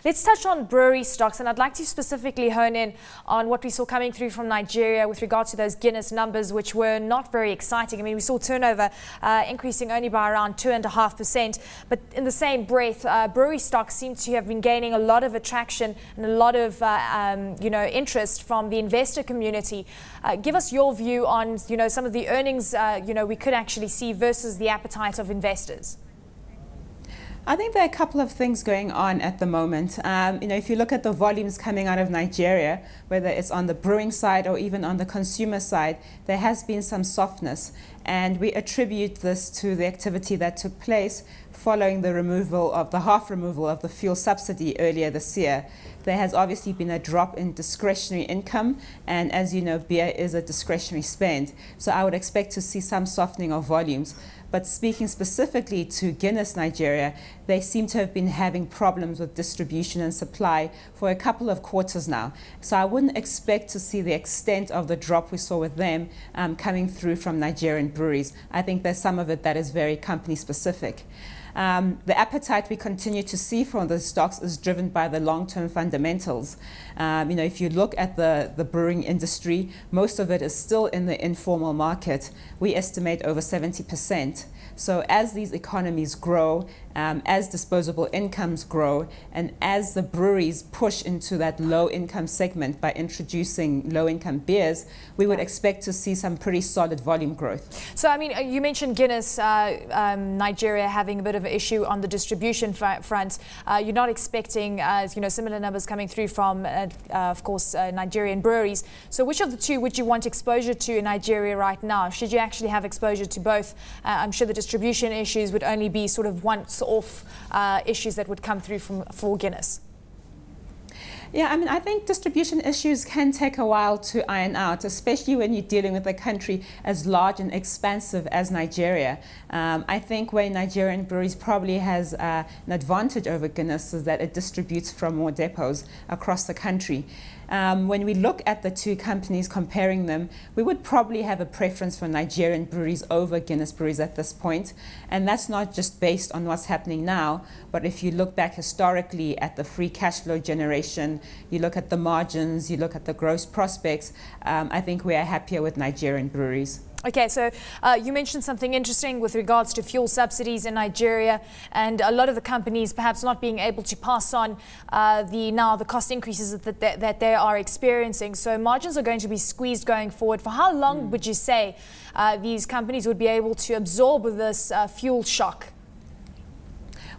Let's touch on brewery stocks, and I'd like to specifically hone in on what we saw coming through from Nigeria with regard to those Guinness numbers, which were not very exciting. I mean, we saw turnover increasing only by around 2.5%, but in the same breath, brewery stocks seem to have been gaining a lot of attraction and a lot of interest from the investor community. Give us your view on some of the earnings we could actually see versus the appetite of investors. I think there are a couple of things going on at the moment. If you look at the volumes coming out of Nigeria, whether it's on the brewing side or even on the consumer side, there has been some softness. And we attribute this to the activity that took place following the half removal of the fuel subsidy earlier this year. There has obviously been a drop in discretionary income, and as you know, beer is a discretionary spend. So I would expect to see some softening of volumes. But speaking specifically to Guinness Nigeria, they seem to have been having problems with distribution and supply for a couple of quarters now. So I wouldn't expect to see the extent of the drop we saw with them coming through from Nigerian breweries. I think there's some of it that is very company specific. The appetite we continue to see from the stocks is driven by the long-term fundamentals. If you look at the brewing industry, most of it is still in the informal market. We estimate over 70%. So as these economies grow, as disposable incomes grow, and as the breweries push into that low-income segment by introducing low-income beers, we would expect to see some pretty solid volume growth. So, I mean, you mentioned Guinness, Nigeria having a bit of an issue on the distribution front. You're not expecting, similar numbers coming through from, of course, Nigerian breweries. So which of the two would you want exposure to in Nigeria right now? Should you actually have exposure to both? I'm sure the distribution issues would only be sort of once-off issues that would come through for Guinness. Yeah, I mean, I think distribution issues can take a while to iron out, especially when you're dealing with a country as large and expansive as Nigeria. I think where Nigerian breweries probably has an advantage over Guinness is that it distributes from more depots across the country. When we look at the two companies, comparing them, we would probably have a preference for Nigerian breweries over Guinness breweries at this point. And that's not just based on what's happening now, but if you look back historically at the free cash flow generation, you look at the margins, you look at the gross prospects, I think we are happier with Nigerian breweries. Okay, so you mentioned something interesting with regards to fuel subsidies in Nigeria, and a lot of the companies perhaps not being able to pass on the cost increases that they are experiencing. So margins are going to be squeezed going forward. For how long would you say these companies would be able to absorb this fuel shock?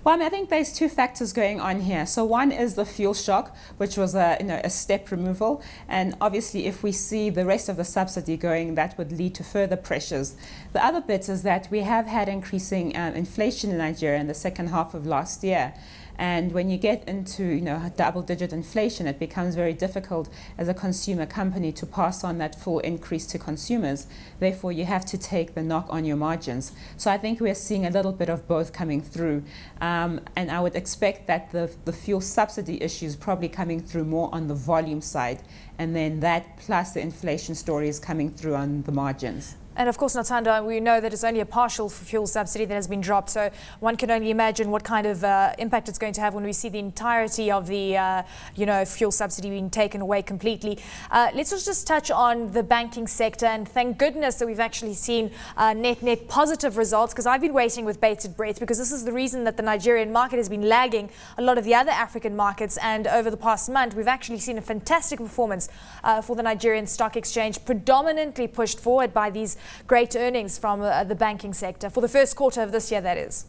Well, I mean, I think there's two factors going on here. So one is the fuel shock, which was a step removal. And obviously, if we see the rest of the subsidy going, that would lead to further pressures. The other bit is that we have had increasing inflation in Nigeria in the second half of last year. And when you get into double-digit inflation, it becomes very difficult as a consumer company to pass on that full increase to consumers. Therefore, you have to take the knock on your margins. So I think we're seeing a little bit of both coming through. And I would expect that the fuel subsidy issue is probably coming through more on the volume side. And then that plus the inflation story is coming through on the margins. And of course, Nothando, we know that it's only a partial fuel subsidy that has been dropped. So one can only imagine what kind of impact it's going to have when we see the entirety of the, fuel subsidy being taken away completely. Let's just touch on the banking sector. And thank goodness that we've actually seen net positive results, because I've been waiting with bated breath, because this is the reason that the Nigerian market has been lagging a lot of the other African markets. And over the past month, we've actually seen a fantastic performance for the Nigerian Stock Exchange, predominantly pushed forward by these great earnings from the banking sector for the first quarter of this year, that is.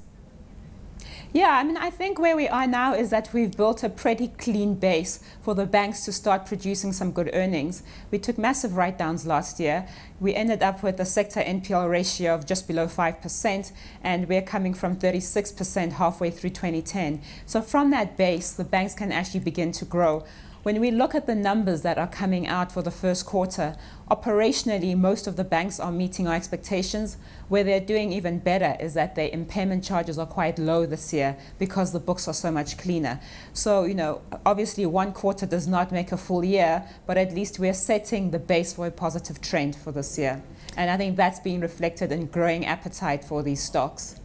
Yeah, I mean, I think where we are now is that we've built a pretty clean base for the banks to start producing some good earnings. We took massive write-downs last year. We ended up with a sector NPL ratio of just below 5%, and we're coming from 36% halfway through 2010. So from that base, the banks can actually begin to grow. When we look at the numbers that are coming out for the first quarter, operationally, most of the banks are meeting our expectations. Where they're doing even better is that their impairment charges are quite low this year because the books are so much cleaner. So, obviously one quarter does not make a full year, but at least we're setting the base for a positive trend for this year. And I think that's being reflected in growing appetite for these stocks.